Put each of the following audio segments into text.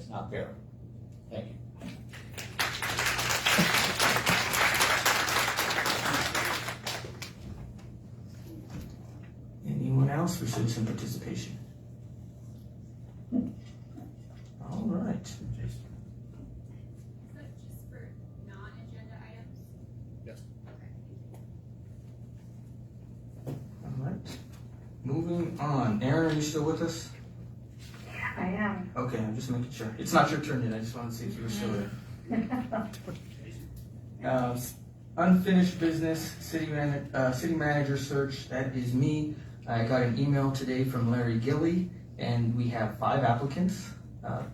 not fair. Thank you. Anyone else for citizen participation? All right. Is that just for non-agenda items? Yes. Okay. All right. Moving on. Aaron, are you still with us? I am. Okay, I'm just making sure. It's not your turn yet. I just wanted to see if you were still there. Unfinished business, city manager search. That is me. I got an email today from Larry Gilly, and we have 5 applicants.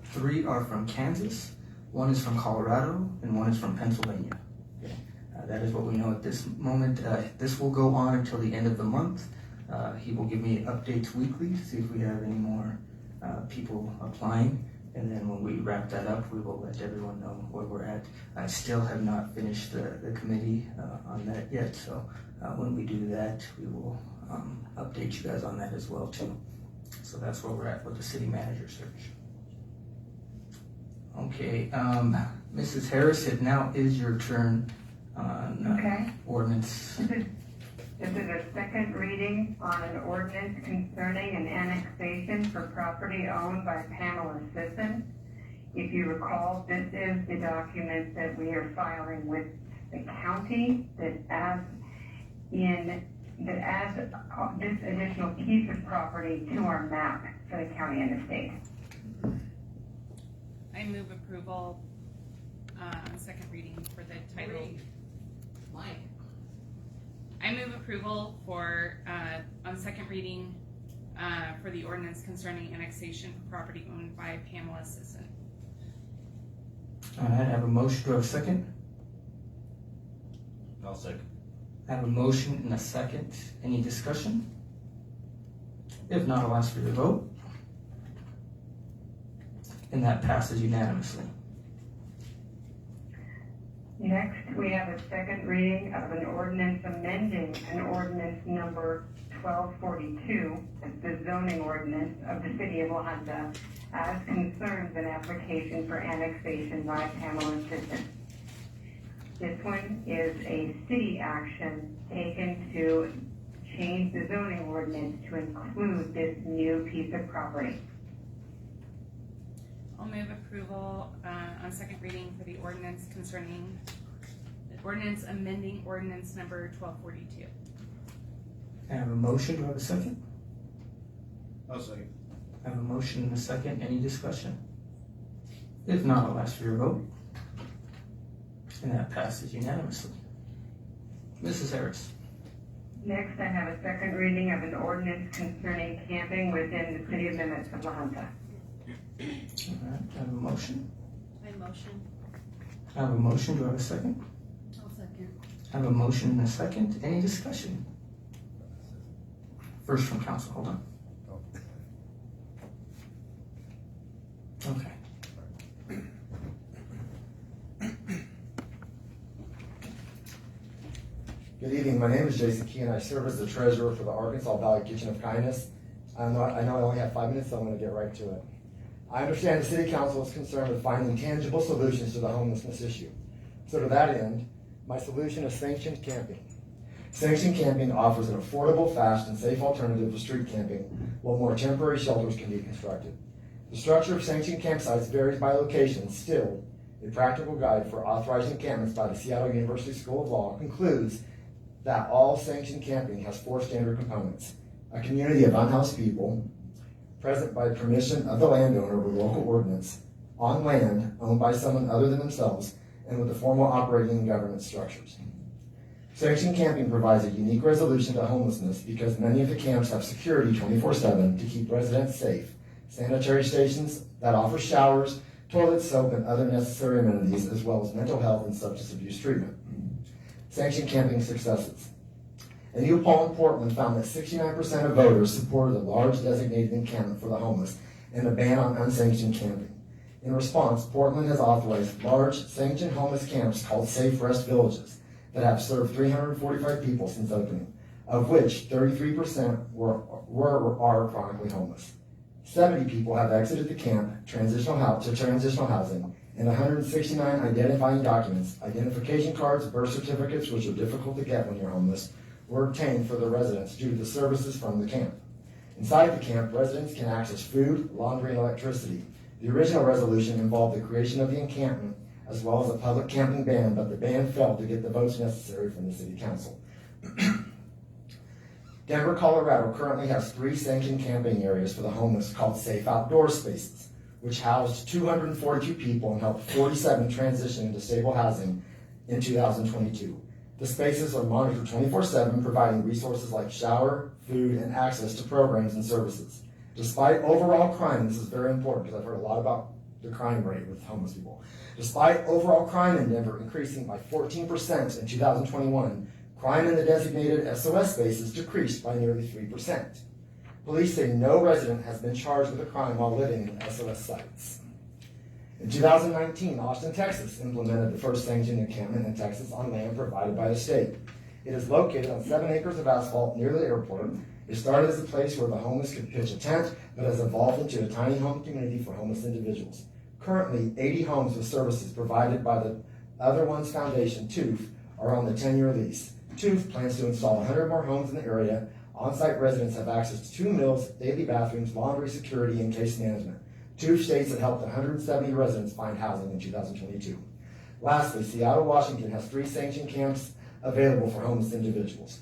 3 are from Kansas, 1 is from Colorado, and 1 is from Pennsylvania. Okay. That is what we know at this moment. This will go on until the end of the month. He will give me updates weekly to see if we have any more people applying. And then when we wrap that up, we will let everyone know where we're at. I still have not finished the committee on that yet, so when we do that, we will update you guys on that as well too. So that's where we're at with the city manager search. Okay, Mrs. Harris, it now is your turn on ordinance. This is a second reading on an ordinance concerning an annexation for property owned by Pamela Sisson. If you recall, this is the document that we are filing with the county that adds this additional piece of property to our map for the county and the state. I move approval on second reading for the title. I move approval for on second reading for the ordinance concerning annexation for property owned by Pamela Sisson. All right, I have a motion. Do I have a second? I'll second. I have a motion and a second. Any discussion? If not, I'll ask for your vote. And that passes unanimously. Next, we have a second reading of an ordinance amending an ordinance number 1242, the zoning ordinance of the city of La Junta, as concerns an application for annexation by Pamela Sisson. This one is a city action taken to change the zoning ordinance to include this new piece of property. I'll move approval on second reading for the ordinance concerning the ordinance amending ordinance number 1242. I have a motion. Do I have a second? I'll second. I have a motion and a second. Any discussion? If not, I'll ask for your vote. And that passes unanimously. Mrs. Harris. Next, I have a second reading of an ordinance concerning camping within the city limits of La Junta. All right, I have a motion. I motion. I have a motion. Do I have a second? I'll second. I have a motion and a second. Any discussion? First from council. Hold on. Okay. Good evening, my name is Jason Key and I serve as the treasurer for the Arkansas Valley Kitchen of Kindness. I know I only have 5 minutes, so I'm going to get right to it. I understand the City Council is concerned with finding tangible solutions to the homelessness issue. So to that end, my solution is sanctioned camping. Sanctioned camping offers an affordable, fast, and safe alternative to street camping, while more temporary shelters can be constructed. The structure of sanctioned campsites varies by location. Still, a practical guide for authorized encampments by the Seattle University School of Law concludes that all sanctioned camping has 4 standard components: a community of unhoused people, present by permission of the landowner with local ordinance, on land owned by someone other than themselves, and with the formal operating and governance structures. Sanctioned camping provides a unique resolution to homelessness because many of the camps have security 24/7 to keep residents safe, sanitary stations that offer showers, toilet soap, and other necessary amenities, as well as mental health and substance abuse treatment. Sanctioned camping successes. A new poll in Portland found that 69% of voters supported a large designated encampment for the homeless and a ban on unsanctioned camping. In response, Portland has authorized large sanctioned homeless camps called Safe Rest Villages that have served 345 people since opening, of which 33% are chronically homeless. 70 people have exited the camp to transitional housing, and 169 identifying documents, identification cards, birth certificates, which are difficult to get when you're homeless, were obtained for the residents due to the services from the camp. Inside the camp, residents can access food, laundry, and electricity. The original resolution involved the creation of the encampment as well as a public camping ban, but the ban failed to get the votes necessary from the city council. Denver, Colorado currently has 3 sanctioned camping areas for the homeless called Safe Outdoor Spaces, which housed 242 people and helped 47 transition into stable housing in 2022. The spaces are monitored 24/7, providing resources like shower, food, and access to programs and services. Despite overall crime, this is very important because I've heard a lot about the crime rate with homeless people. Despite overall crime in Denver increasing by 14% in 2021, crime in the designated SOS spaces decreased by nearly 3%. Police say no resident has been charged with a crime while living in SOS sites. In 2019, Austin, Texas implemented the first sanctioned encampment in Texas on land provided by the state. It is located on 7 acres of asphalt near the airport. It started as a place where the homeless could pitch a tent, but has evolved into a tiny home community for homeless individuals. Currently, 80 homes with services provided by the Other Ones Foundation, TOOF, are on the 10-year lease. TOOF plans to install 100 more homes in the area. On-site residents have access to 2 meals, daily bathrooms, laundry, security, and case management. TOOF states it helped 170 residents find housing in 2022. Lastly, Seattle, Washington has 3 sanctioned camps available for homeless individuals.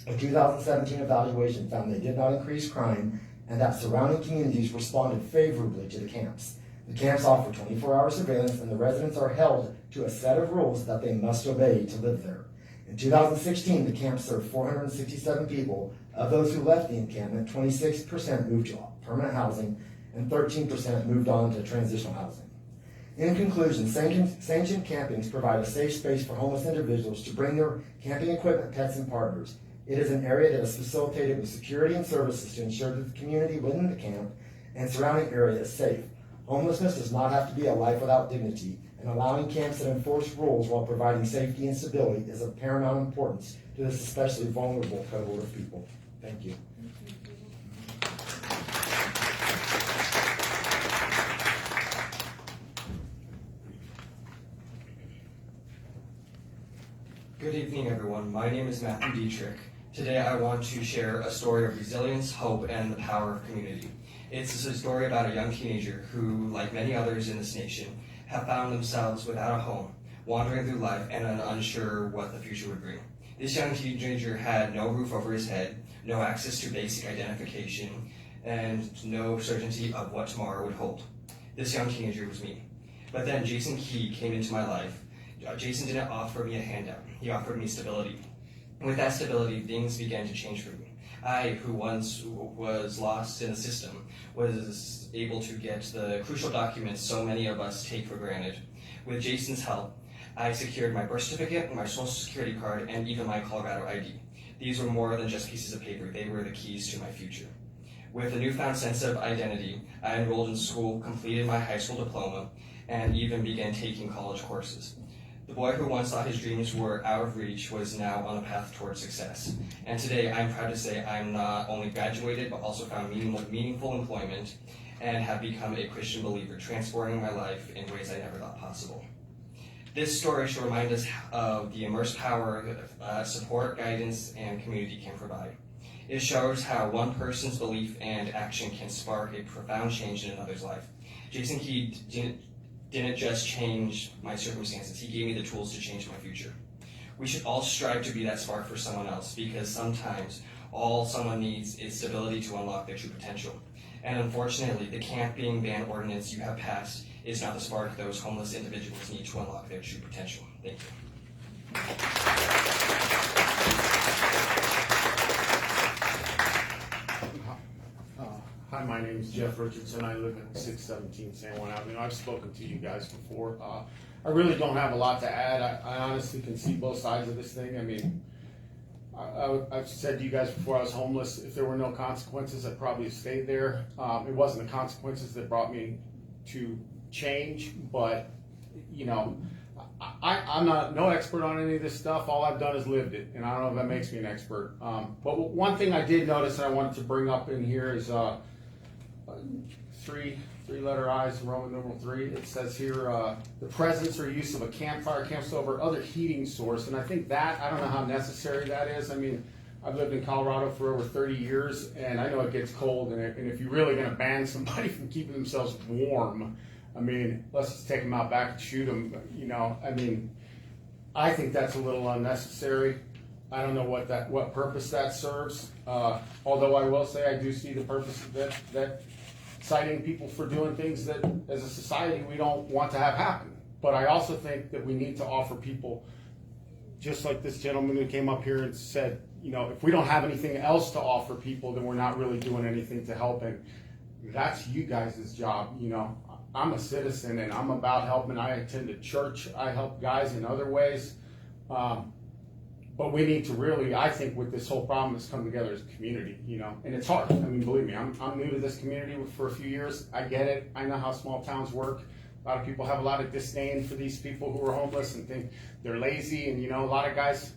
A 2017 evaluation found they did not increase crime and that surrounding communities responded favorably to the camps. The camps offer 24-hour surveillance and the residents are held to a set of rules that they must obey to live there. In 2016, the camp served 467 people. Of those who left the encampment, 26% moved to permanent housing and 13% moved on to transitional housing. In conclusion, sanctioned campings provide a safe space for homeless individuals to bring their camping equipment, pets, and partners. It is an area that is facilitated with security and services to ensure that the community within the camp and surrounding area is safe. Homelessness does not have to be a life without dignity, and allowing camps that enforce rules while providing safety and stability is of paramount importance to this especially vulnerable cohort of people. Thank you. Good evening, everyone. My name is Matthew Dietrich. Today I want to share a story of resilience, hope, and the power of community. It's a story about a young teenager who, like many others in this nation, have found themselves without a home, wandering through life and unsure what the future would bring. This young teenager had no roof over his head, no access to basic identification, and no certainty of what tomorrow would hold. This young teenager was me. But then Jason Key came into my life. Jason didn't offer me a handout. He offered me stability. With that stability, things began to change for me. I, who once was lost in the system, was able to get the crucial documents so many of us take for granted. With Jason's help, I secured my birth certificate, my social security card, and even my Colorado ID. These were more than just pieces of paper. They were the keys to my future. With a newfound sense of identity, I enrolled in school, completed my high school diploma, and even began taking college courses. The boy who once thought his dreams were out of reach was now on a path towards success. And today, I'm proud to say I'm not only graduated, but also found meaningful employment and have become a Christian believer, transforming my life in ways I never thought possible. This story should remind us of the immense power support, guidance, and community can provide. It shows how one person's belief and action can spark a profound change in another's life. Jason Key didn't just change my circumstances, he gave me the tools to change my future. We should all strive to be that spark for someone else, because sometimes all someone needs is stability to unlock their true potential. And unfortunately, the camping ban ordinance you have passed is not the spark those homeless individuals need to unlock their true potential. Thank you. Hi, my name is Jeff Richardson. I live at 617 San Juan Avenue. I've spoken to you guys before. I really don't have a lot to add. I honestly can see both sides of this thing. I mean, I've said to you guys before, I was homeless. If there were no consequences, I'd probably have stayed there. It wasn't the consequences that brought me to change, but, you know, I'm no expert on any of this stuff. All I've done is lived it, and I don't know if that makes me an expert. But one thing I did notice and I wanted to bring up in here is three-letter I's, Roman numeral 3. It says here, the presence or use of a campfire, camp stove, or other heating source. And I think that, I don't know how necessary that is. I mean, I've lived in Colorado for over 30 years, and I know it gets cold. And if you're really going to ban somebody from keeping themselves warm, I mean, let's just take them out back and shoot them. You know, I mean, I think that's a little unnecessary. I don't know what purpose that serves. Although I will say I do see the purpose of that citing people for doing things that as a society we don't want to have happen. But I also think that we need to offer people, just like this gentleman who came up here and said, you know, if we don't have anything else to offer people, then we're not really doing anything to help. And that's you guys' job. You know, I'm a citizen and I'm about helping. I attend a church. I help guys in other ways. But we need to really, I think, with this whole problem, has come together as a community, you know, and it's hard. I mean, believe me, I'm new to this community for a few years. I get it. I know how small towns work. A lot of people have a lot of disdain for these people who are homeless and think they're lazy. And, you know, a lot of guys,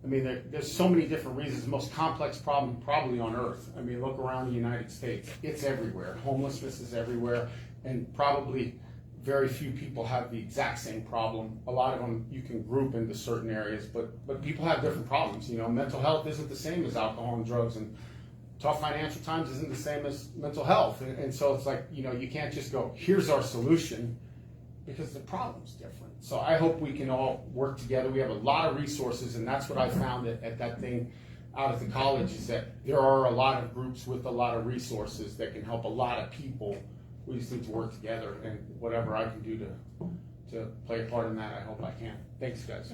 I mean, there's so many different reasons. The most complex problem probably on earth. I mean, look around the United States. It's everywhere. Homelessness is everywhere. And probably very few people have the exact same problem. A lot of them you can group into certain areas, but people have different problems. You know, mental health isn't the same as alcohol and drugs, and tough financial times isn't the same as mental health. And so it's like, you know, you can't just go, here's our solution, because the problem's different. So I hope we can all work together. We have a lot of resources, and that's what I found at that thing out at the college, is that there are a lot of groups with a lot of resources that can help a lot of people. We just need to work together, and whatever I can do to play a part in that, I hope I can. Thanks, guys.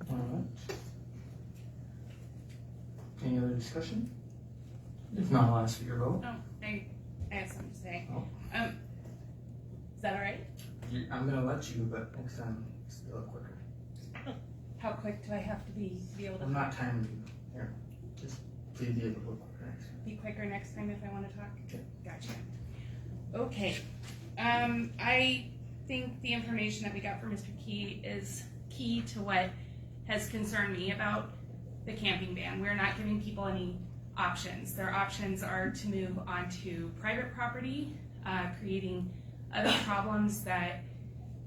All right. Any other discussion? If not, I'll ask for your vote. No, I have something to say. Oh. Is that all right? I'm gonna let you, but next time, it's a little quicker. How quick do I have to be able to I'm not timing you. Here, just please be able to look quicker next time. be quicker next time if I want to talk? Okay. Gotcha. Okay. I think the information that we got from Mr. Key is key to what has concerned me about the camping ban. We're not giving people any options. Their options are to move onto private property, creating other problems that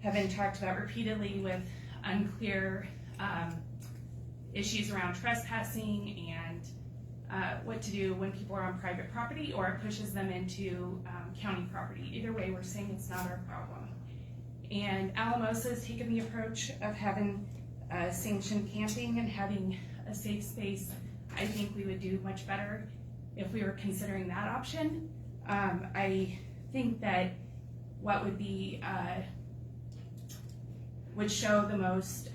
have been talked about repeatedly with unclear issues around trespassing and what to do when people are on private property, or it pushes them into county property. Either way, we're saying it's not our problem. And Alamosa has taken the approach of having sanctioned camping and having a safe space. I think we would do much better if we were considering that option. I think that what would be would show the most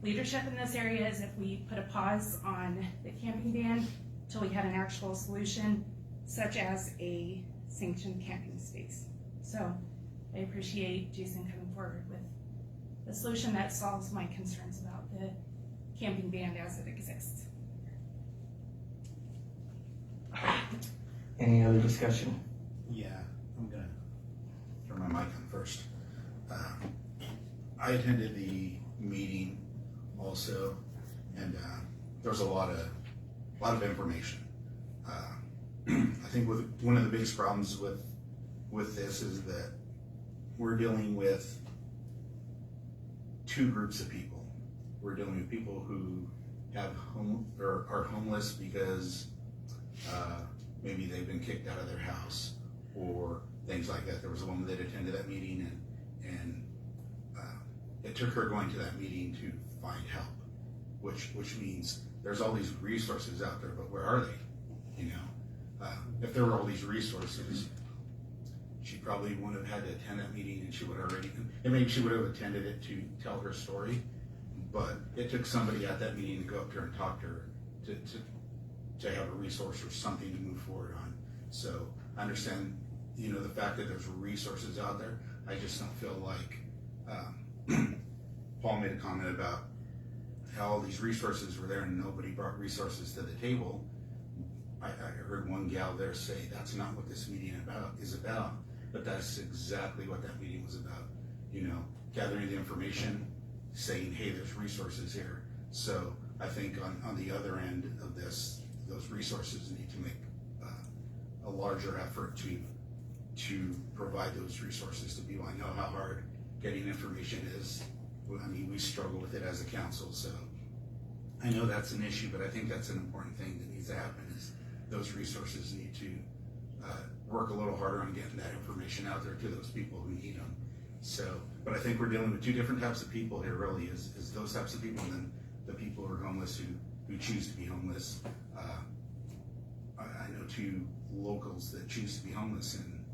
leadership in this area is if we put a pause on the camping ban till we had an actual solution, such as a sanctioned camping space. So I appreciate Jason coming forward with a solution that solves my concerns about the camping ban as it exists. Any other discussion? Yeah, I'm gonna turn my mic on first. I attended the meeting also, and there was a lot of information. I think one of the biggest problems with this is that we're dealing with two groups of people. We're dealing with people who are homeless because maybe they've been kicked out of their house or things like that. There was a woman that attended that meeting, and it took her going to that meeting to find help, which means there's all these resources out there, but where are they? You know, if there were all these resources, she probably wouldn't have had to attend that meeting, and she would already, and maybe she would have attended it to tell her story, but it took somebody at that meeting to go up to her and talk to her to have a resource or something to move forward on. So I understand, you know, the fact that there's resources out there. I just don't feel like Paul made a comment about how all these resources were there and nobody brought resources to the table. I heard one gal there say that's not what this meeting is about, but that's exactly what that meeting was about. You know, gathering the information, saying, hey, there's resources here. So I think on the other end of this, those resources need to make a larger effort to provide those resources to people. I know how hard getting information is. I mean, we struggle with it as a council, so I know that's an issue, but I think that's an important thing that needs to happen is those resources need to work a little harder on getting that information out there to those people who need them. So, but I think we're dealing with two different types of people here, really, is those types of people and then the people who are homeless who choose to be homeless. I know two locals that choose to be homeless, and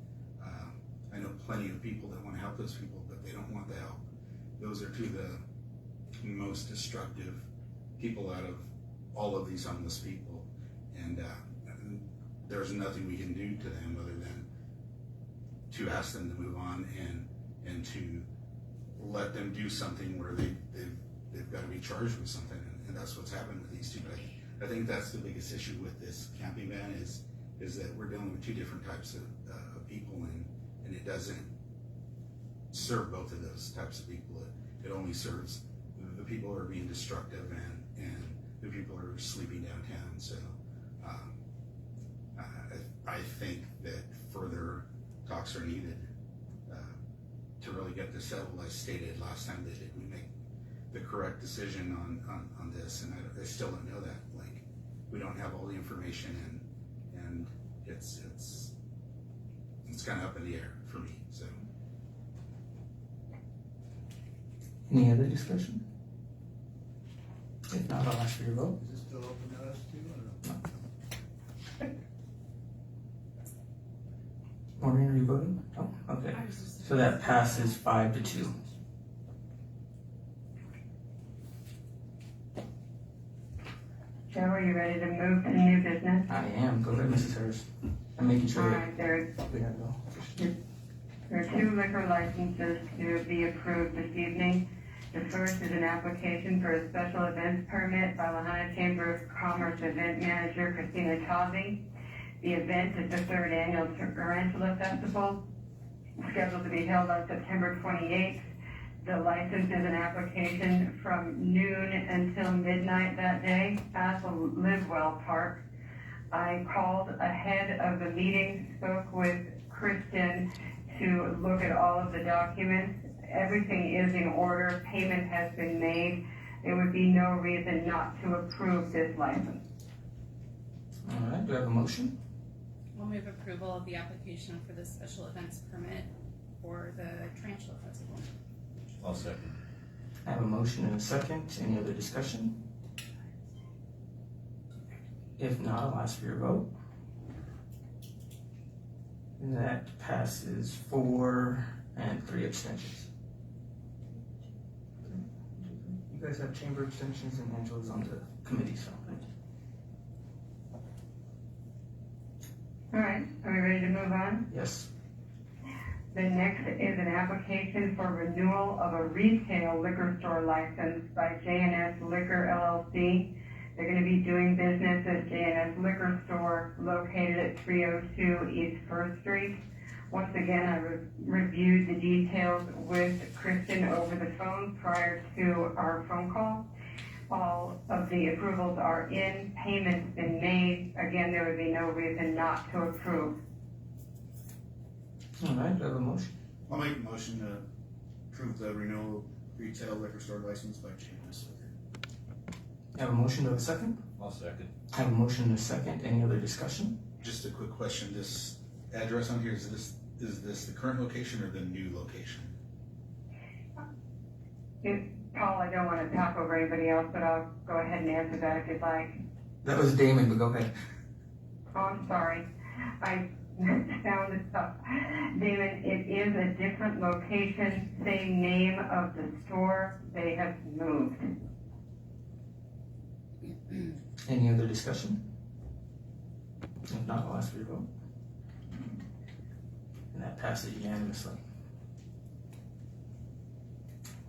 I know plenty of people that want to help those people, but they don't want the help. Those are two of the most destructive people out of all of these homeless people, and there's nothing we can do to them other than to ask them to move on and to let them do something where they've got to be charged with something, and that's what's happened with these two. But I think that's the biggest issue with this camping ban is that we're dealing with two different types of people, and it doesn't serve both of those types of people. It only serves the people who are being destructive and the people who are sleeping downtown. So I think that further talks are needed to really get this settled. I stated last time that did we make the correct decision on this, and I still don't know that. Like, we don't have all the information, and it's kind of up in the air for me. So. Any other discussion? If not, I'll ask for your vote. Is it still open to us too, or no? Maureen, are you voting? Oh, okay. I was just- So that passes 5-2. Joe, are you ready to move to new business? I am. Go ahead, Mrs. Harris. I'm making All sure that right, there we have no. are two liquor licenses to be approved this evening. The first is an application for a special events permit by Lahaina Chamber of Commerce event manager Christina Tazi. The event is the third annual Tarantula Festival, scheduled to be held on September 28th. The license is an application from noon until midnight that day at the Livewell Park. I called ahead of the meeting, spoke with Kristen to look at all of the documents. Everything is in order, payment has been made. There would be no reason not to approve this license. All right, do I have a motion? We'll move approval of the application for the special events permit for the Tarantula Festival. I'll second. I have a motion and a second. Any other discussion? If not, I'll ask for your vote. And that passes 4 and 3 abstentions. You guys have chamber abstentions and Angela's on the committee, so. All right, are we ready to move on? Yes. The next is an application for renewal of a retail liquor store license by J&S Liquor LLC. They're going to be doing business as J&S Liquor Store located at 302 East First Street. Once again, I reviewed the details with Kristen over the phone prior to our phone call. All of the approvals are in, payment's been made. Again, there would be no reason not to approve. All right, do I have a motion? I'll make a motion to approve the renewal retail liquor store license by J&S Liquor. I have a motion, do I have a second? I'll second. I have a motion and a second. Any other discussion? Just a quick question, this address on here, is this the current location or the new location? Paul, I don't want to talk over anybody else, but I'll go ahead and answer that if you'd like. That was Damon, but go ahead. Oh, I'm sorry. I sounded tough. Damon, it is a different location, same name of the store. They have moved. Any other discussion? If not, I'll ask for your vote. And that passes unanimously.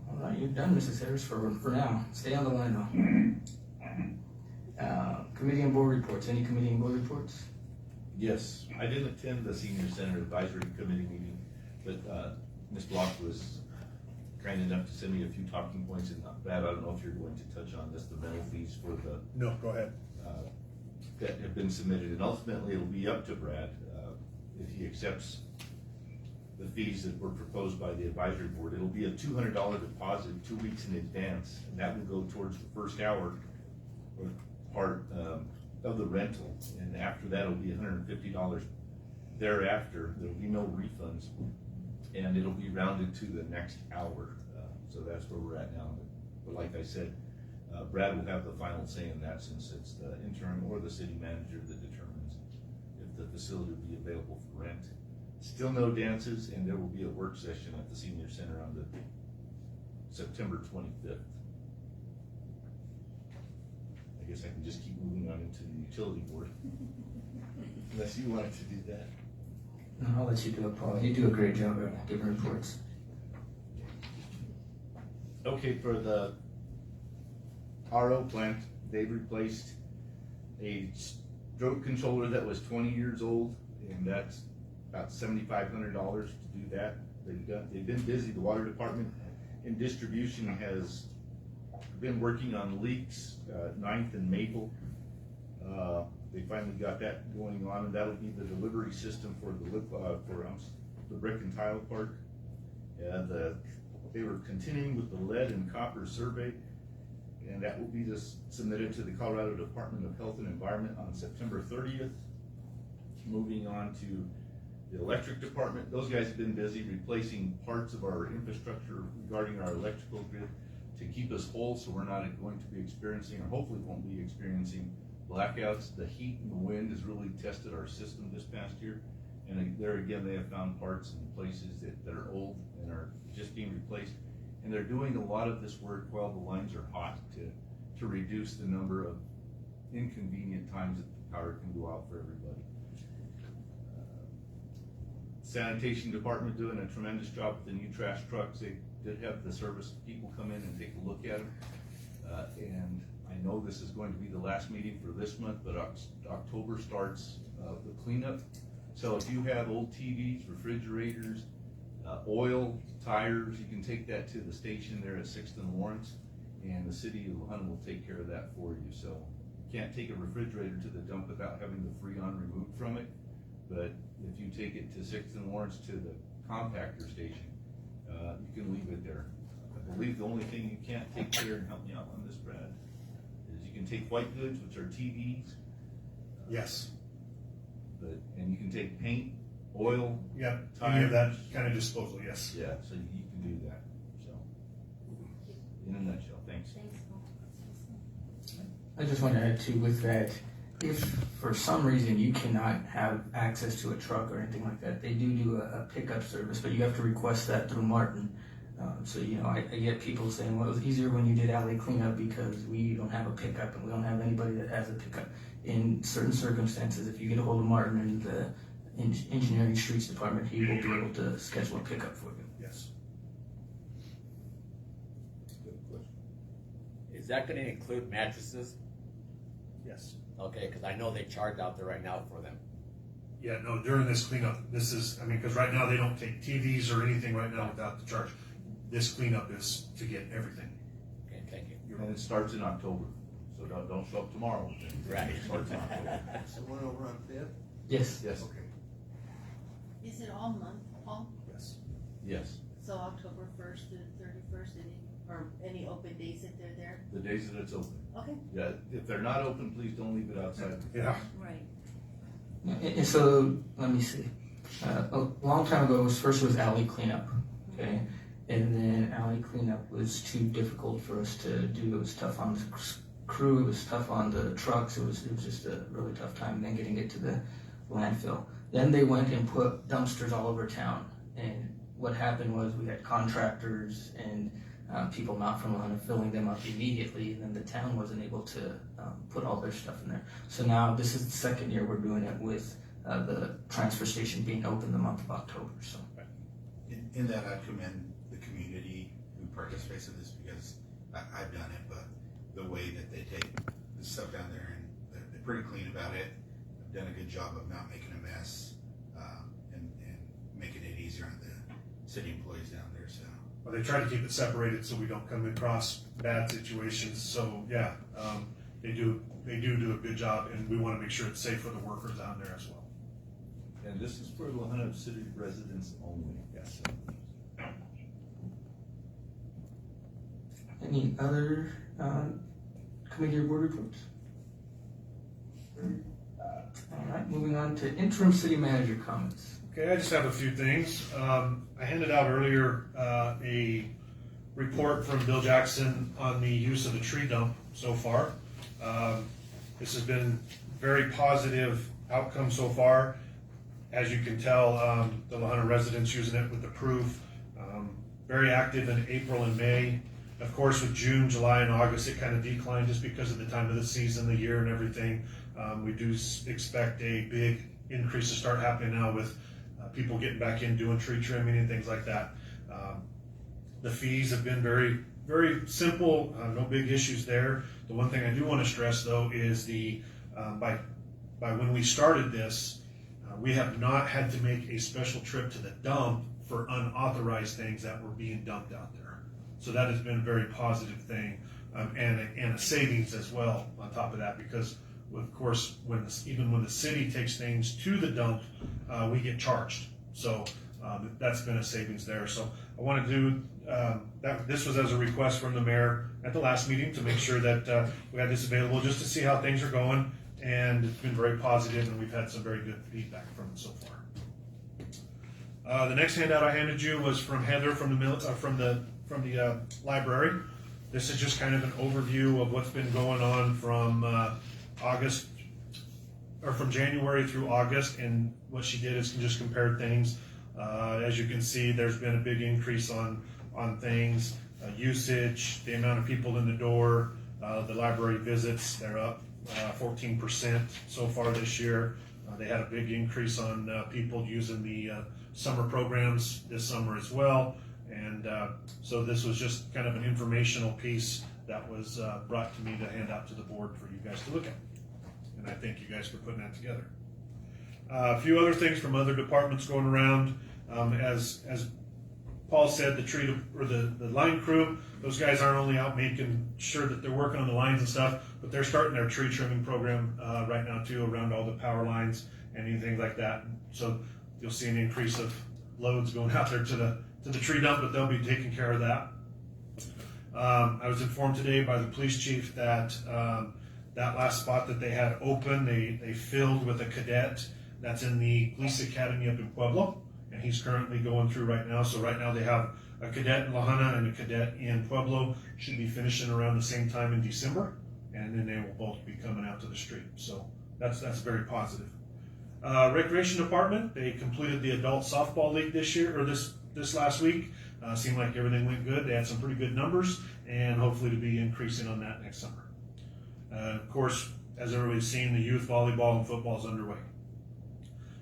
All right, you're done, Mrs. Harris, for now. Stay on the line, though. Committee and board reports. Any committee and board reports? Yes, I didn't attend the Senior Center Advisory Committee meeting, but Ms. Block was kind enough to send me a few talking points, and Brad, I don't know if you're going to touch on this, the rental fees for the, No, go ahead. that have been submitted, and ultimately it'll be up to Brad, if he accepts the fees that were proposed by the advisory board. It'll be a $200 deposit 2 weeks in advance, and that will go towards the first hour or part, of the rental, and after that it'll be $150 thereafter. There'll be no refunds, and it'll be rounded to the next hour, so that's where we're at now. But like I said, Brad will have the final say in that, since it's the interim or the city manager that determines if the facility will be available for rent. Still no dances, and there will be a work session at the senior center on the September 25th. I guess I can just keep moving on into the utility board, unless you wanted to do that. No, I'll let you do it, Paul. You do a great job at giving reports. Okay, for the RO plant, they've replaced a stroke controller that was 20 years old, and that's about $7,500 to do that. They've been busy. The water department and distribution has been working on leaks, 9th and Maple. They finally got that going on, and that'll be the delivery system for the brick and tile part. They were continuing with the lead and copper survey, and that will be just submitted to the Colorado Department of Health and Environment on September 30th. Moving on to the electric department, those guys have been busy replacing parts of our infrastructure regarding our electrical grid to keep us whole, so we're not going to be experiencing, or hopefully won't be experiencing, blackouts. The heat and the wind has really tested our system this past year, and there again, they have found parts and places that are old and are just being replaced, and they're doing a lot of this work while the lines are hot to reduce the number of inconvenient times that the power can go out for everybody. Sanitation department doing a tremendous job with the new trash trucks. They did have the service people come in and take a look at them, and I know this is going to be the last meeting for this month, but October starts the cleanup. So if you have old TVs, refrigerators, oil, tires, you can take that to the station there at 6th and Lawrence, and the city of Lahana will take care of that for you. So you can't take a refrigerator to the dump without having the Freon removed from it, but if you take it to 6th and Lawrence to the compactor station, you can leave it there. I believe the only thing you can't take there, and help me out on this, Brad, is you can take white goods, which are TVs. Yes. And you can take paint, oil. Yep. Tires. Any of that kind of disposal, yes. Yeah, so you can do that, so. In a nutshell, thanks. Thanks, Paul. I just want to add too with that, if for some reason you cannot have access to a truck or anything like that, they do a pickup service, but you have to request that through Martin. So, you know, I get people saying, well, it was easier when you did alley cleanup because we don't have a pickup and we don't have anybody that has a pickup. In certain circumstances, if you get a hold of Martin in the engineering streets department, he will be able to schedule a pickup for you. Yes. Good question. Is that gonna include mattresses? Yes. Okay, because I know they charge out there right now for them. Yeah, no, during this cleanup, this is, I mean, because right now they don't take TVs or anything right now without the charge. This cleanup is to get everything. Okay, thank you. And it starts in October, so don't show up tomorrow. Right. It starts in October. Someone over on Fifth? Yes. Yes, Okay. Is it all month, Paul? Yes. yes. So October 1st to the 31st, any open days if they're there? The days that it's open. Okay. Yeah, if they're not open, please don't leave it outside. Yeah. Right. And so, let me see. A long time ago, first was alley cleanup, okay? And then alley cleanup was too difficult for us to do. It was tough on the crew, it was tough on the trucks, it was just a really tough time then getting it to the landfill. Then they went and put dumpsters all over town. And what happened was we had contractors and people not from Lahana filling them up immediately, and then the town wasn't able to put all their stuff in there. So now this is the second year we're doing it with the transfer station being open the month of October. So In that, I commend the community who participates in this, because I've done it, but the way that they take the stuff down there, and they're pretty clean about it. They've done a good job of not making a mess, and making it easier on the city employees down there. So well, they try to keep it separated so we don't come across bad situations. So yeah, they do a good job, and we want to make sure it's safe for the workers down there as well. And this is for Lahana City residents only. Yes. Any other committee or board reports? All right, moving on to interim city manager comments. Okay, I just have a few things. I handed out earlier a report from Bill Jackson on the use of the tree dump so far. This has been very positive outcome so far. As you can tell, the Lahana residents using it with the proof. Very active in April and May. Of course, with June, July, and August, it kind of declined just because of the time of the season, the year, and everything. We do expect a big increase to start happening now with people getting back in doing tree trimming and things like that. The fees have been very, very simple, no big issues there. The one thing I do want to stress though is by when we started this, we have not had to make a special trip to the dump for unauthorized things that were being dumped out there. So that has been a very positive thing, and a savings as well on top of that, because of course, even when the city takes things to the dump, we get charged. So that's been a savings there. So I want to do that. This was as a request from the mayor at the last meeting to make sure that we had this available just to see how things are going. And it's been very positive, and we've had some very good feedback from it so far. The next handout I handed you was from Heather from the library. This is just kind of an overview of what's been going on from August, or from January through August, and what she did is just compared things. As you can see, there's been a big increase on things, usage, the amount of people in the door, the library visits, they're up 14% so far this year. They had a big increase on people using the summer programs this summer as well. And so this was just kind of an informational piece that was brought to me to hand out to the board for you guys to look at. And I thank you guys for putting that together. A few other things from other departments going around. As Paul said, the line crew, those guys aren't only out making sure that they're working on the lines and stuff, but they're starting their tree trimming program right now too, around all the power lines and anything like that. So you'll see an increase of loads going out there to the tree dump, but they'll be taking care of that. I was informed today by the police chief that that last spot that they had open, they filled with a cadet that's in the police academy up in Pueblo, and he's currently going through right now. So right now they have a cadet in Lahana and a cadet in Pueblo, should be finishing around the same time in December, and then they will both be coming out to the street. So that's very positive. Recreation department, they completed the adult softball league this year, or this last week. Seemed like everything went good. They had some pretty good numbers, and hopefully to be increasing on that next summer. Of course, as everybody's seen, the youth volleyball and football is underway.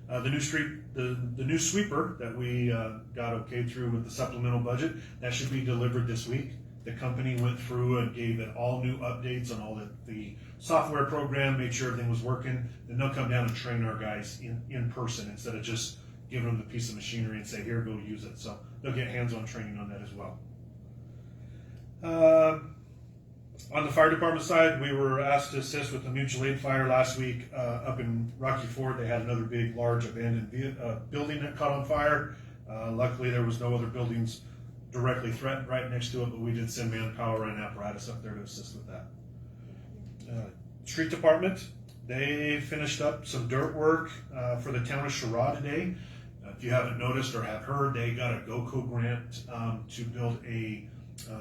The new sweeper that we got okay through with the supplemental budget, that should be delivered this week. The company went through and gave it all new updates on all the software program, made sure everything was working. Then they'll come down and train our guys in person instead of just giving them the piece of machinery and say, here, go use it. So they'll get hands-on training on that as well. On the fire department side, we were asked to assist with the mutual aid fire last week up in Rocky Ford. They had another big, large abandoned building that caught on fire. Luckily, there was no other buildings directly threatened right next to it, but we did send manpower and apparatus up there to assist with that. Street department, they finished up some dirt work for the town of Sherrod today. If you haven't noticed or have heard, they got a GOCO grant to build a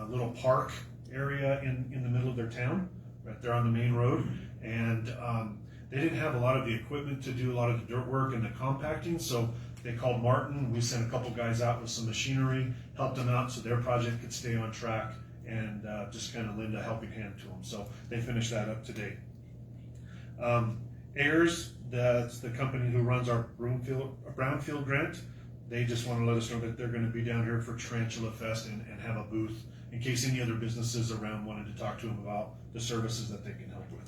little park area in the middle of their town, right there on the main road. And they didn't have a lot of the equipment to do a lot of the dirt work and the compacting, so they called Martin. We sent a couple guys out with some machinery, helped them out so their project could stay on track, and just kind of lend a helping hand to them. So they finished that up today. Ayers, that's the company who runs our Brownfield grant. They just want to let us know that they're going to be down here for Tarantula Fest and have a booth in case any other businesses around wanted to talk to them about the services that they can help with.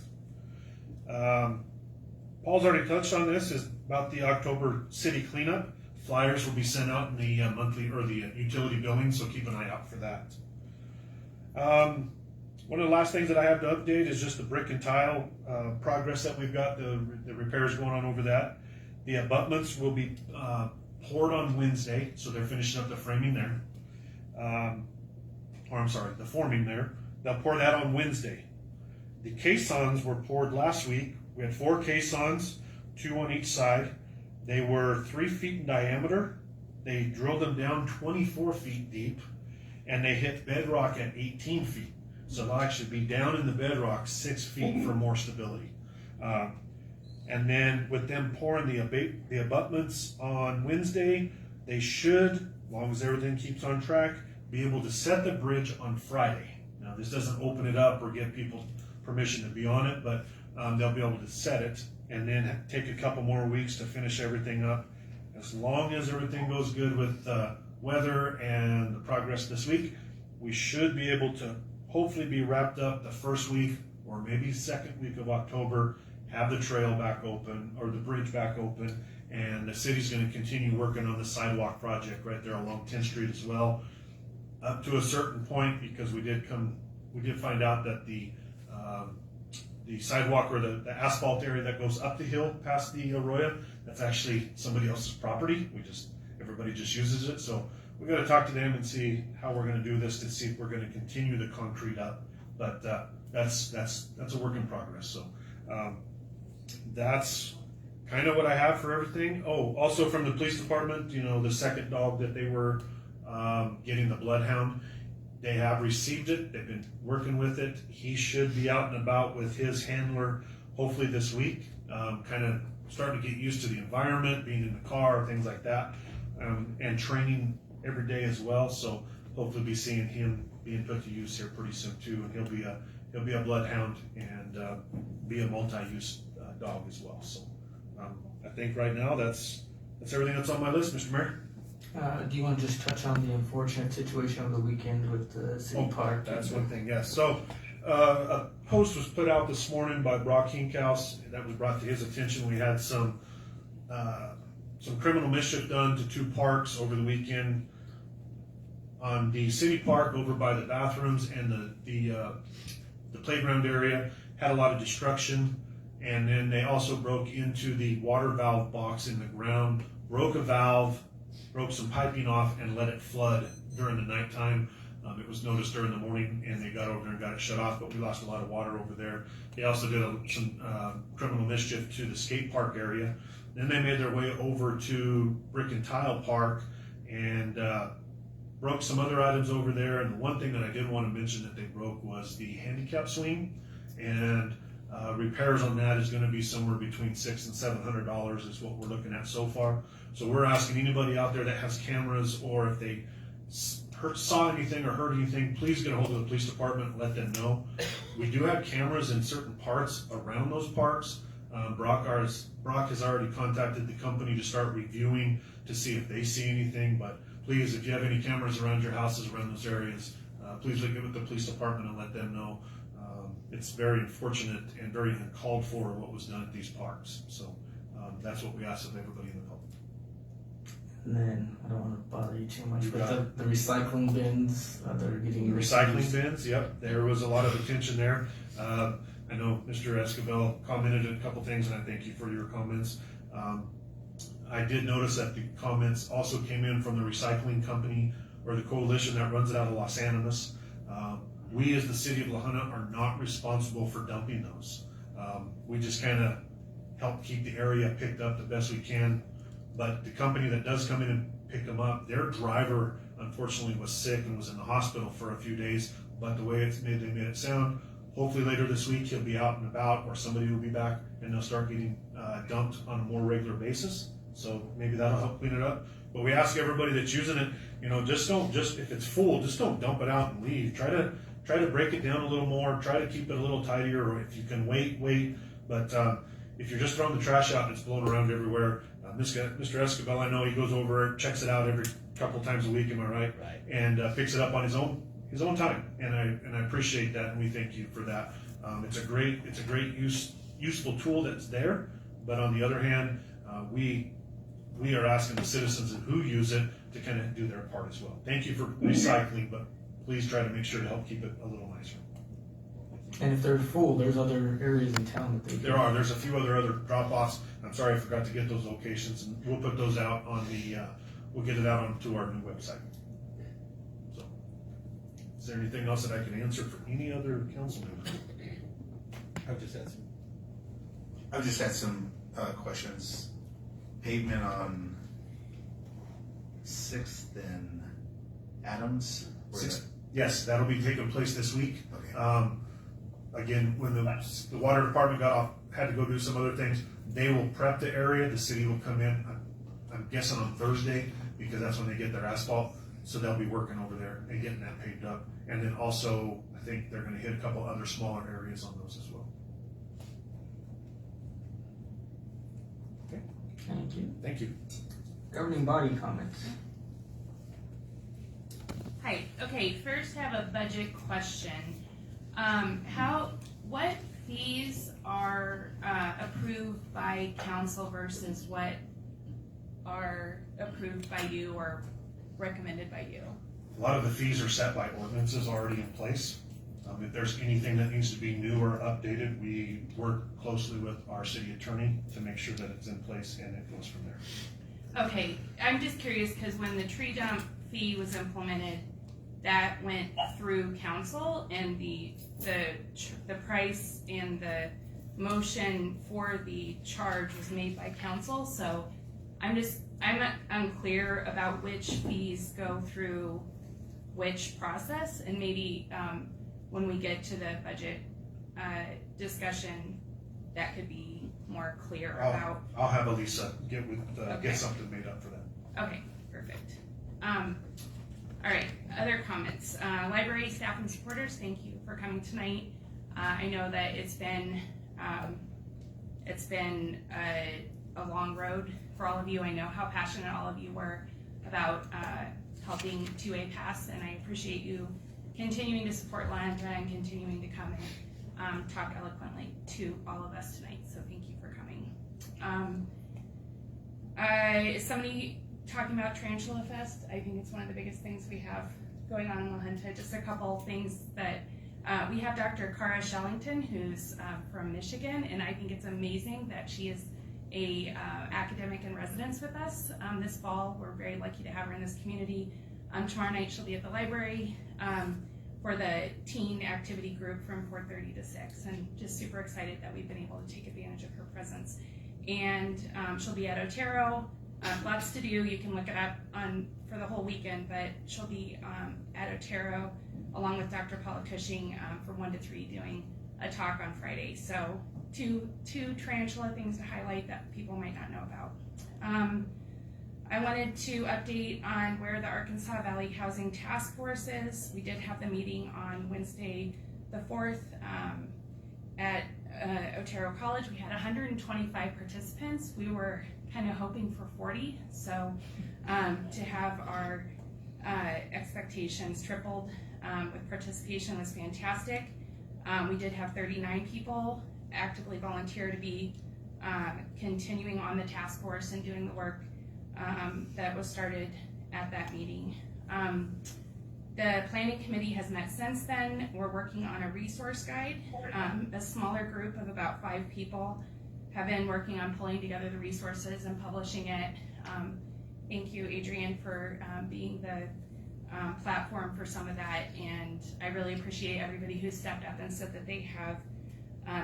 Paul's already touched on this, is about the October city cleanup. Flyers will be sent out in the monthly or the utility billing, so keep an eye out for that. One of the last things that I have to update is just the brick and tile progress that we've got, the repairs going on over that. The abutments will be poured on Wednesday, so they're finishing up the framing there. The forming there. They'll pour that on Wednesday. The caissons were poured last week. We had 4 caissons, 2 on each side. They were 3 feet in diameter. They drilled them down 24 feet deep, and they hit bedrock at 18 feet. So they'll actually be down in the bedrock 6 feet for more stability. And then with them pouring the abutments on Wednesday, they should, as long as everything keeps on track, be able to set the bridge on Friday. Now, this doesn't open it up or give people permission to be on it, but they'll be able to set it and then take a couple more weeks to finish everything up. As long as everything goes good with weather and the progress this week, we should be able to hopefully be wrapped up the first week or maybe second week of October, have the trail back open or the bridge back open, and the city's going to continue working on the sidewalk project right there along 10th Street as well, up to a certain point, because we did find out that the sidewalk or the asphalt area that goes up the hill past the arroyo, that's actually somebody else's property. Everybody just uses it, so we got to talk to them and see how we're going to do this to see if we're going to continue the concrete up. But that's a work in progress. So that's kind of what I have for everything. Oh, also from the police department, the second dog that they were getting, the bloodhound, they have received it. They've been working with it. He should be out and about with his handler hopefully this week, kind of starting to get used to the environment, being in the car, things like that, and training every day as well. So hopefully be seeing him being put to use here pretty soon too, and he'll be a bloodhound and be a multi-use dog as well. So I think right now that's everything that's on my list, Mr. Mayor. Do you want to just touch on the unfortunate situation over the weekend with the city park? That's one thing, yes. So a post was put out this morning by Brock Hinkhouse that was brought to his attention. We had some criminal mischief done to 2 parks over the weekend. On the city park over by the bathrooms and the playground area had a lot of destruction, and then they also broke into the water valve box in the ground, broke a valve, broke some piping off, and let it flood during the nighttime. It was noticed during the morning, and they got over there and got it shut off, but we lost a lot of water over there. They also did some criminal mischief to the skate park area. Then they made their way over to Brick and Tile Park and broke some other items over there. And the one thing that I did want to mention that they broke was the handicap swing, and repairs on that is going to be somewhere between $600 and $700 is what we're looking at so far. So we're asking anybody out there that has cameras, or if they saw anything or heard anything, please get a hold of the police department and let them know. We do have cameras in certain parts around those parks. Brock has already contacted the company to start reviewing to see if they see anything, but please, if you have any cameras around your houses, around those areas, please look with the police department and let them know. It's very unfortunate and very uncalled for what was done at these parks. So that's what we ask of everybody in the public. And then, I don't want to bother you too much, but the recycling bins that are getting recycling bins, yep. There was a lot of attention there. I know Mr. Escobar commented a couple things, and I thank you for your comments. I did notice that the comments also came in from the recycling company or the coalition that runs it out of Los Animas. We as the city of La Junta are not responsible for dumping those. We just kind of help keep the area picked up the best we can. But the company that does come in and pick them up, their driver unfortunately was sick and was in the hospital for a few days. But the way they made it sound, hopefully later this week he'll be out and about, or somebody will be back and they'll start getting dumped on a more regular basis. So maybe that'll help clean it up. But we ask everybody that's using it, if it's full, just don't dump it out and leave. Try to break it down a little more. Try to keep it a little tidier, or if you can wait. But if you're just throwing the trash out and it's blowing around everywhere, Mr. Escobar, I know he goes over, checks it out every couple times a week. Am I right? Right. And picks it up on his own time, and I appreciate that, and we thank you for that. It's a great useful tool that's there. But on the other hand, we we are asking the citizens who use it to kind of do their part as well. Thank you for recycling, but please try to make sure to help keep it a little nicer. And if they're full, there's other areas in town that they can. There's a few other drop-offs. I'm sorry I forgot to get those locations, and we'll put those out on we'll get it out onto our new website. So, is there anything else that I can answer for any other council members? I've just had some. I've just had some questions. Pavement on 6th and Adams? Yes, that'll be taking place this week. Okay. Again, when the water department had to go do some other things, they will prep the area. The city will come in, I'm guessing on Thursday, because that's when they get their asphalt. So they'll be working over there and getting that paved up. And then also, I think they're gonna hit a couple other smaller areas on those as well. Okay, Thank you. thank you. Governing body comments. Hi, okay, first I have a budget question. What fees are approved by council versus what are approved by you or recommended by you? A lot of the fees are set by ordinances already in place. If there's anything that needs to be new or updated, we work closely with our city attorney to make sure that it's in place and it goes from there. Okay, I'm just curious because when the tree dump fee was implemented, that went through council and the price and the motion for the charge was made by council. So I'm unclear about which fees go through which process, and maybe when we get to the budget discussion, that could be more clear about. I'll have Elisa get something made up for that. Okay, perfect. All right, other comments. Library staff and supporters, thank you for coming tonight. I know that it's been a long road for all of you. I know how passionate all of you were about helping 2A pass, and I appreciate you continuing to support Landa and continuing to come and talk eloquently to all of us tonight. So thank you for coming. Is somebody talking about Tarantula Fest? I think it's one of the biggest things we have going on in La Junta. Just a couple things that we have Dr. Cara Shellington, who's from Michigan, and I think it's amazing that she is a academic in residence with us this fall. We're very lucky to have her in this community. Tomorrow night she'll be at the library for the teen activity group from 4:30 to 6, and just super excited that we've been able to take advantage of her presence. And she'll be at Otero. Lots to do. You can look it up for the whole weekend, but she'll be at Otero along with Dr. Paula Cushing from 1 to 3 doing a talk on Friday. So two tarantula things to highlight that people might not know about. I wanted to update on where the Arkansas Valley Housing Task Force is. We did have the meeting on Wednesday the 4th at Otero College. We had 125 participants. We were kind of hoping for 40, so to have our expectations tripled with participation was fantastic. We did have 39 people actively volunteer to be continuing on the task force and doing the work that was started at that meeting. The planning committee has met since then. We're working on a resource guide. A smaller group of about 5 people have been working on pulling together the resources and publishing it. Thank you, Adrian, for being the platform for some of that, and I really appreciate everybody who stepped up and said that they have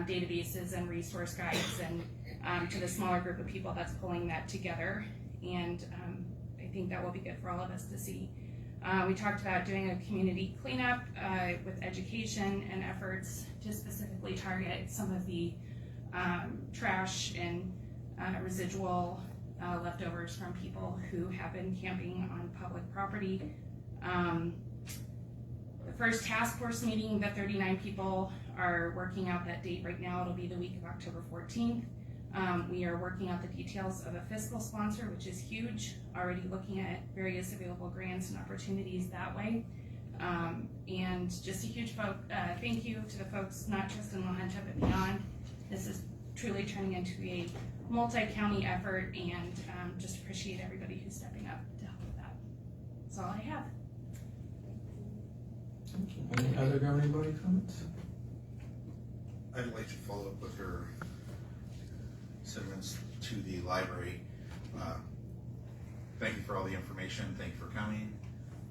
databases and resource guides, and to the smaller group of people that's pulling that together, and I think that will be good for all of us to see. We talked about doing a community cleanup with education and efforts to specifically target some of the trash and residual leftovers from people who have been camping on public property. The first task force meeting, the 39 people are working out that date right now. It'll be the week of October 14th. We are working out the details of a fiscal sponsor, which is huge, already looking at various available grants and opportunities that way. And just a huge thank you to the folks, not just in La Junta, but beyond. This is truly turning into a multi-county effort, and just appreciate everybody who's stepping up to help with that. That's all I have. Any other governing body comments? I'd like to follow up with her sentiments to the library. Thank you for all the information. Thank you for coming.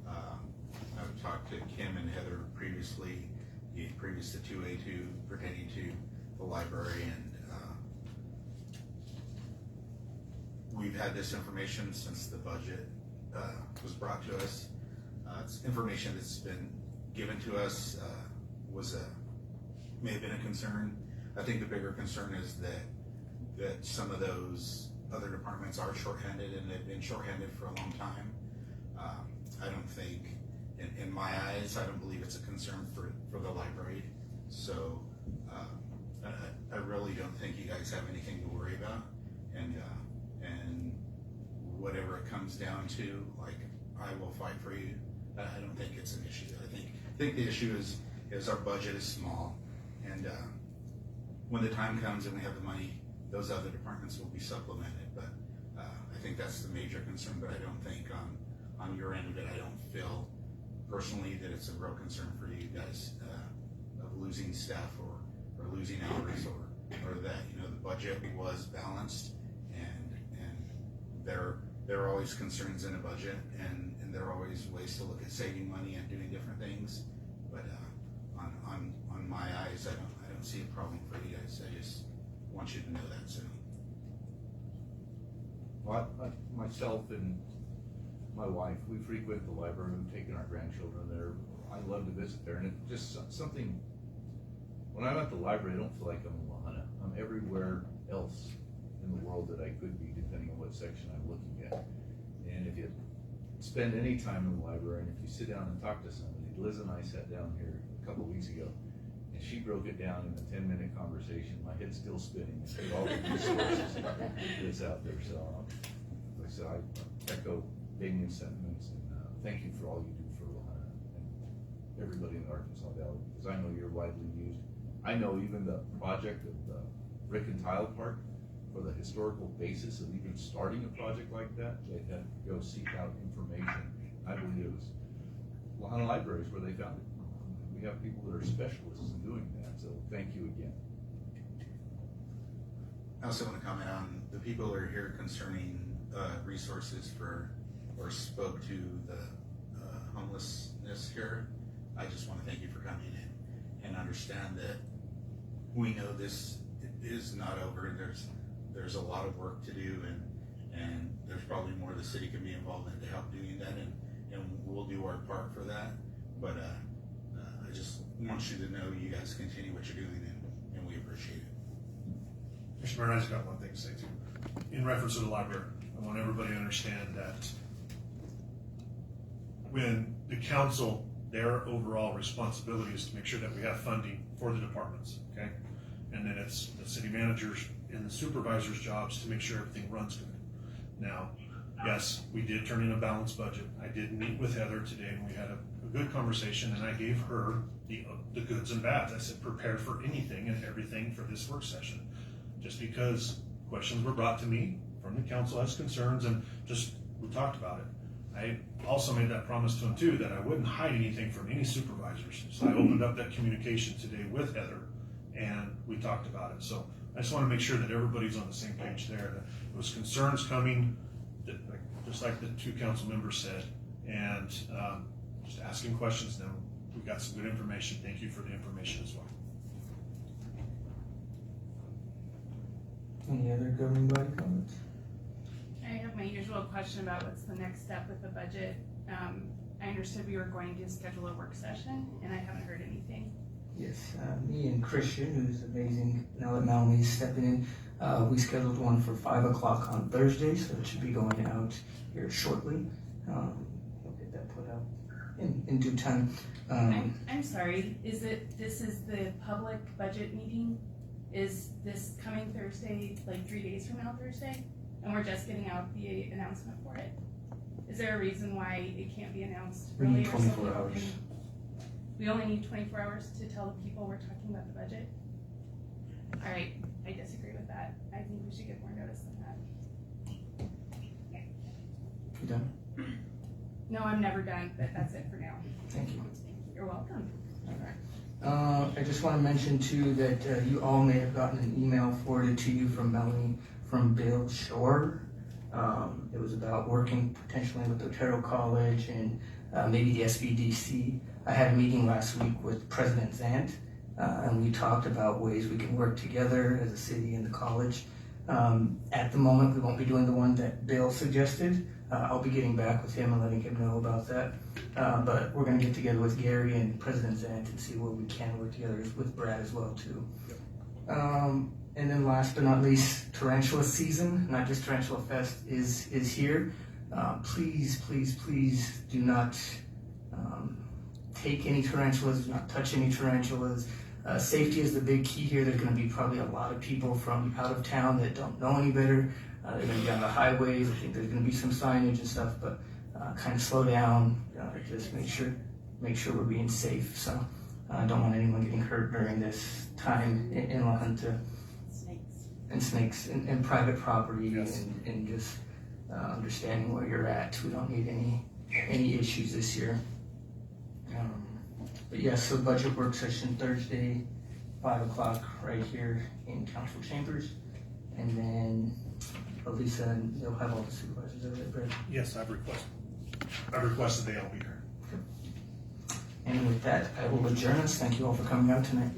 I've talked to Kim and Heather previously, previous to 2A2 pertaining to the library, and we've had this information since the budget was brought to us. It's information that's been given to us, may have been a concern. I think the bigger concern is that some of those other departments are shorthanded, and they've been shorthanded for a long time. I don't think, in my eyes, I don't believe it's a concern for the library. So I really don't think you guys have anything to worry about, and whatever it comes down to, like, I will fight for you. I don't think it's an issue. I think the issue is our budget is small, and when the time comes and we have the money, those other departments will be supplemented. But I think that's the major concern. But I don't think on your end of it, I don't feel personally that it's a real concern for you guys of losing staff or losing hours, or that, you know, the budget was balanced, and there are always concerns in a budget, and there are always ways to look at saving money and doing different things. But on my eyes, I don't see a problem for you guys. I just want you to know that. So, Well, myself and my wife, we frequent the library. We've taken our grandchildren there. I love to visit there, and it's just something. When I'm at the library, I don't feel like I'm in Lahaina. I'm everywhere else in the world that I could be, depending on what section I'm looking at. And if you spend any time in the library, and if you sit down and talk to somebody, Liz and I sat down here a couple of weeks ago, and she broke it down in a 10-minute conversation. My head's still spinning with all the resources that's out there. So, like I said, I echo Damien's sentiments, and thank you for all you do for Lahaina and everybody in the Arkansas Valley, because I know you're widely used. I know even the project of the Brick and Tile Park, for the historical basis of even starting a project like that, they had to go seek out information. I believe it was Lahaina Libraries where they found it. We have people that are specialists in doing that, so thank you again. I also want to comment on the people that are here concerning resources or spoke to the homelessness here. I just want to thank you for coming in and understand that we know this is not over. There's a lot of work to do, and there's probably more the city can be involved in to help doing that, and we'll do our part for that. But I just want you to know you guys continue what you're doing, and we appreciate it. Mr. Mayor, I just got one thing to say too. In reference to the library, I want everybody to understand that when the council, their overall responsibility is to make sure that we have funding for the departments, okay? And then it's the city managers and the supervisors' jobs to make sure everything runs good. Now, yes, we did turn in a balanced budget. I did meet with Heather today, and we had a good conversation, and I gave her the goods and bads. I said, prepare for anything and everything for this work session. Just because questions were brought to me from the council as concerns, and just we talked about it. I also made that promise to him too, that I wouldn't hide anything from any supervisors. So I opened up that communication today with Heather, and we talked about it. So I just want to make sure that everybody's on the same page there. That there was concerns coming, that, just like the two council members said, and just asking questions. Now we got some good information. Thank you for the information as well. Any other governing body comments? I have my usual question about what's the next step with the budget. I understood we were going to schedule a work session, and I haven't heard anything. Yes, me and Christian, who's amazing, now that Melanie's stepping in, we scheduled one for 5 o'clock on Thursday, so it should be going out here shortly. We'll get that put out in due time. I'm sorry, this is the public budget meeting? Is this coming Thursday, like 3 days from now Thursday? And we're just getting out the announcement for it? Is there a reason why it can't be announced We earlier? need 24 hours. We only need 24 hours to tell the people we're talking about the budget? All right, I disagree with we should get more notice than that. You done? No, I'm never done, but that's it for now. Thank you. You're welcome. I just want to mention too that you all may have gotten an email forwarded to you from Melanie from Bill Shore. It was about working potentially with Otero College and maybe the SBDC. I had a meeting last week with President Zant, and we talked about ways we can work together as a city and the college. At the moment, we won't be doing the one that Bill suggested. I'll be getting back with him and letting him know about that. But we're going to get together with Gary and President Zant and see where we can work together with Brad as well too. And then last but not least, Tarantula season, not just Tarantula Fest, is here. Please, please, please do not take any tarantulas, do not touch any tarantulas. Safety is the big key here. There's going to be probably a lot of people from out of town that don't know any better. They're going to be on the highways. I think there's going to be some signage and stuff, but kind of slow down. Just make sure we're being safe. So I don't want anyone getting hurt during this time in La Junta. Snakes and private property. Yes. and just understanding where you're at. We don't need any issues this year. But yes, so budget work session Thursday, 5 o'clock right here in council chambers. And then Lisa, and they'll have all the supervisors over there, Brad. Yes, I've requested they all be here. And with that, I will adjourn us. Thank you all for coming out tonight.